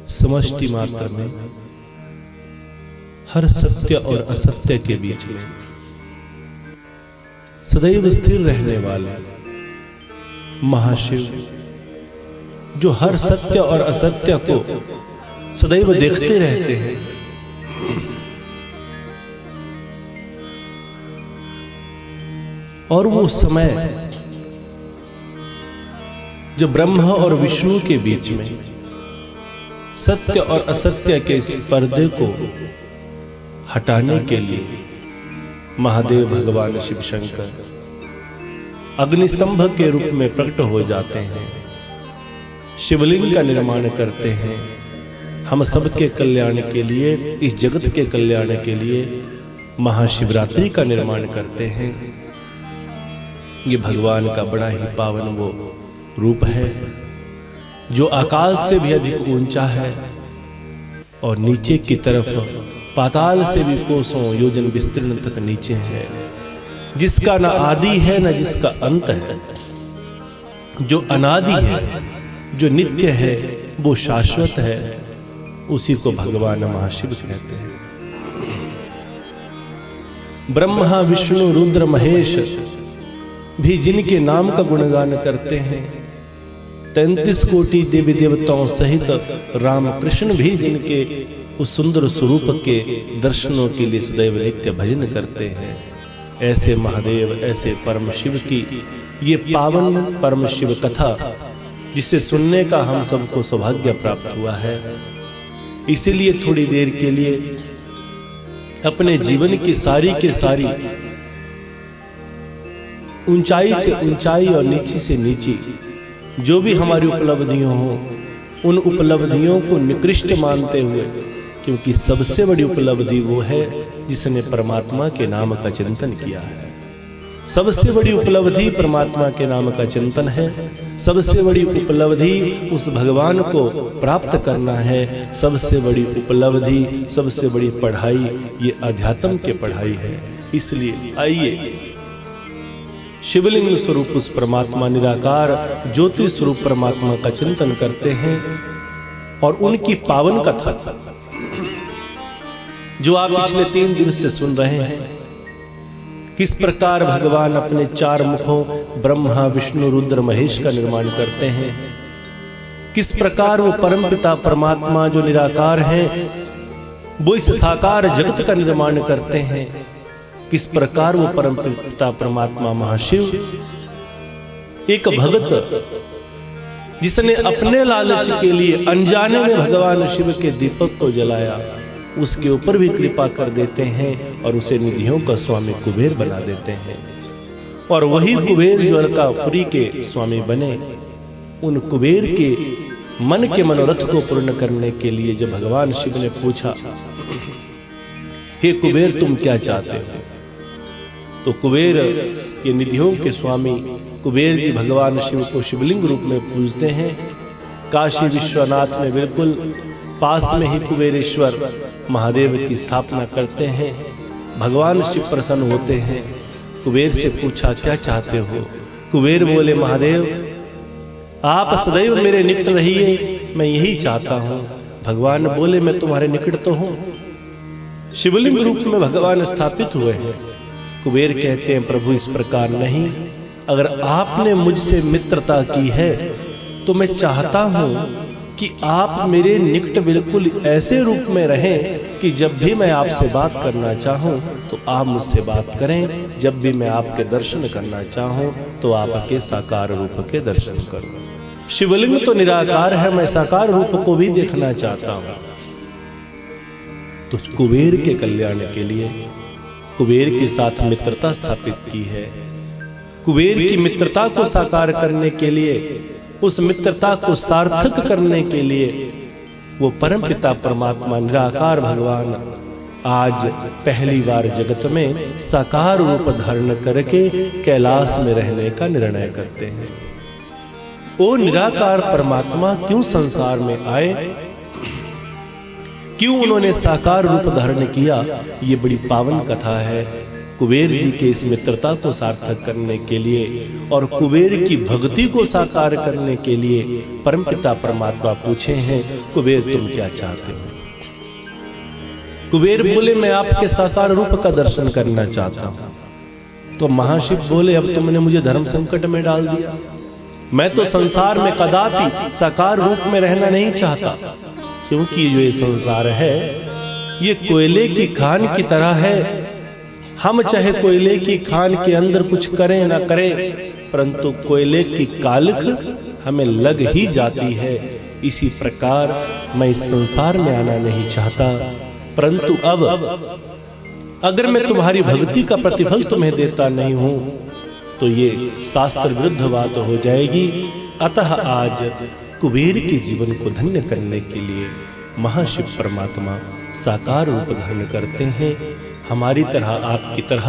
समष्टि मात्र में हर सत्य और असत्य के बीच में सदैव स्थिर रहने वाले महाशिव, जो हर सत्य और असत्य को सदैव देखते रहते हैं, और वो समय जो ब्रह्मा और विष्णु के बीच में सत्य और असत्य के इस पर्दे को हटाने के लिए महादेव भगवान शिव शंकर अग्निस्तंभ के रूप में प्रकट हो जाते हैं, शिवलिंग का निर्माण करते हैं। हम सबके कल्याण के लिए, इस जगत के कल्याण के लिए महाशिवरात्रि का निर्माण करते हैं। ये भगवान का बड़ा ही पावन वो रूप है जो आकाश से भी अधिक ऊंचा है और नीचे की तरफ पाताल से भी कोसों योजन विस्तीर्ण तक नीचे है, जिसका न आदि है न जिसका अंत है, जो अनादि है, जो नित्य है, वो शाश्वत है, उसी को भगवान महाशिव कहते हैं। ब्रह्मा विष्णु रुद्र महेश भी जिनके नाम का गुणगान करते हैं, 33 कोटि देवी देवताओं सहित राम कृष्ण भी जिनके उस सुंदर स्वरूप के दर्शनों के लिए सदैव नित्य भजन करते हैं, ऐसे महादेव, ऐसे परम शिव की ये पावन परम शिव कथा जिसे सुनने का हम सबको सौभाग्य प्राप्त हुआ है। इसीलिए थोड़ी देर के लिए अपने जीवन की सारी के सारी ऊंचाई से ऊंचाई और नीची से नीची जो भी हमारी उपलब्धियां हो, उन उपलब्धियों को निकृष्ट मानते हुए, क्योंकि सबसे बड़ी उपलब्धि वो है जिसने परमात्मा के नाम का चिंतन किया है। सबसे बड़ी उपलब्धि परमात्मा के नाम का चिंतन है। सबसे बड़ी उपलब्धि उस भगवान को प्राप्त करना है। सबसे बड़ी उपलब्धि, सबसे बड़ी पढ़ाई ये अध्यात्म की पढ़ाई है। इसलिए आइए शिवलिंग स्वरूप उस परमात्मा निराकार ज्योति स्वरूप परमात्मा का चिंतन करते हैं और उनकी पावन कथा जो आप पिछले 3 दिन से सुन रहे हैं, किस प्रकार भगवान अपने 4 मुखों ब्रह्मा विष्णु रुद्र महेश का निर्माण करते हैं, किस प्रकार वो परमपिता परमात्मा जो निराकार हैं वो इस साकार जगत का निर्माण करते हैं, किस प्रकार वो परमपिता परमात्मा महाशिव एक भगत जिसने अपने लालच के लिए अनजाने में भगवान शिव के दीपक को जलाया, उसके ऊपर भी कृपा कर देते हैं और उसे निधियों का स्वामी कुबेर बना देते हैं। और वही कुबेर जो अलकापुरी के स्वामी बने, उन कुबेर के मन के मनोरथ को पूर्ण करने के लिए जब भगवान शिव ने पूछा, हे कुबेर तुम क्या चाहते हो, तो कुबेर ये निधियों के स्वामी कुबेर जी भगवान शिव को शिवलिंग रूप में पूजते हैं। काशी विश्वनाथ में बिल्कुल पास में ही कुबेरेश्वर महादेव की स्थापना करते हैं। भगवान शिव प्रसन्न होते हैं। कुबेर से पूछा क्या चाहते हो? कुबेर बोले महादेव आप सदैव मेरे निकट रहिए, मैं यही चाहता हूँ। भगवान बोले मैं तुम्हारे निकट तो हूँ। शिवलिंग रूप में भगवान स्थापित हुए हैं। कुबेर कहते हैं प्रभु इस प्रकार नहीं, अगर आपने मुझसे मित्रता की है तो मैं चाहता हूं कि आप मेरे निकट बिल्कुल ऐसे रूप में रहें कि जब भी मैं आपसे बात करना चाहूं तो आप मुझसे बात करें, जब भी मैं आपके दर्शन करना चाहूं तो आपके साकार रूप के दर्शन करूं। शिवलिंग तो निराकार है, मैं साकार रूप को भी देखना चाहता हूं। तो कुबेर के कल्याण के लिए कुबेर के साथ मित्रता स्थापित की है। कुबेर की मित्रता को साकार करने के लिए, उस मित्रता को सार्थक करने के लिए वो परमपिता परमात्मा निराकार भगवान आज पहली बार जगत में साकार रूप धारण करके कैलाश में रहने का निर्णय करते हैं। वो निराकार परमात्मा क्यों संसार में आए, क्यों उन्होंने साकार रूप धारण किया, ये बड़ी पावन कथा है। कुबेर जी के इस मित्रता को सार्थक करने के लिए और कुबेर की भक्ति को साकार करने के लिए परमपिता परमात्मा पूछे हैं, कुबेर तुम क्या चाहते हो? कुबेर बोले, मैं आपके साकार रूप का दर्शन करना चाहता हूं। तो महाशिव बोले, अब तुमने मुझे धर्म संकट में डाल दिया। मैं तो संसार में कदापि साकार रूप में रहना नहीं चाहता, क्योंकि जो ये संसार है ये कोयले की खान की तरह है। हम चाहे कोयले की खान के अंदर कुछ करें ना करें, परंतु कोयले की कालिख हमें लग ही जाती है। इसी प्रकार मैं इस संसार में आना नहीं चाहता, परंतु अब अगर मैं तुम्हारी भक्ति का प्रतिफल तुम्हें देता नहीं हूं तो ये शास्त्र विरुद्ध बात हो जाएगी। अतः आज कुबेर के जीवन को धन्य करने के लिए महाशिव परमात्मा साकार रूप धारण करते हैं। हमारी तरह, आपकी तरह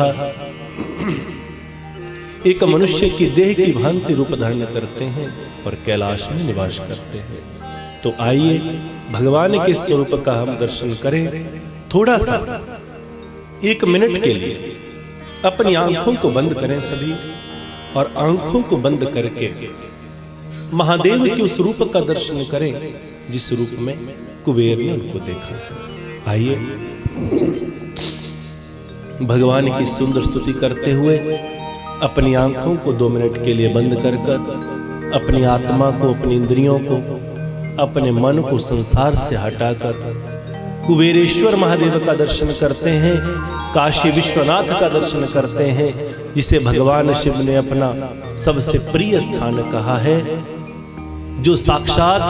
एक मनुष्य की देह की भांति रूप धारण करते हैं और कैलाश में निवास करते हैं। तो आइए भगवान के स्वरूप का हम दर्शन करें। थोड़ा सा 1 मिनट के लिए अपनी आंखों को बंद करें सभी, और आंखों को बंद करके महादेव के उस रूप का दर्शन करें जिस रूप में कुबेर ने उनको देखा। आइए भगवान की सुंदर स्तुति करते हुए अपनी आंखों को 2 मिनट के लिए बंद कर अपनी आत्मा को, अपनी इंद्रियों को, अपने मन को संसार से हटाकर कुबेरेश्वर महादेव का दर्शन करते हैं, काशी विश्वनाथ का दर्शन करते हैं, जिसे भगवान शिव ने अपना सबसे प्रिय स्थान कहा है, जो साक्षात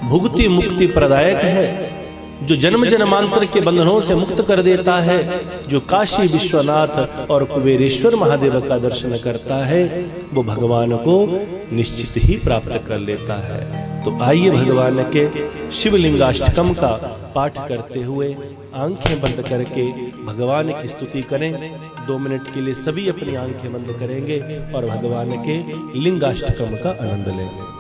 भुक्ति मुक्ति प्रदायक है, जो जन्म जन्मांतर के बंधनों से मुक्त कर देता है। जो काशी विश्वनाथ और कुबेरेश्वर महादेव का दर्शन करता है वो भगवान को निश्चित ही प्राप्त कर लेता है। तो आइए भगवान के शिवलिंगाष्टकम का पाठ करते हुए आंखें बंद करके भगवान की स्तुति करें। 2 मिनट के लिए सभी अपनी आंखें बंद करेंगे और भगवान के लिंगाष्टकम का आनंद लेंगे।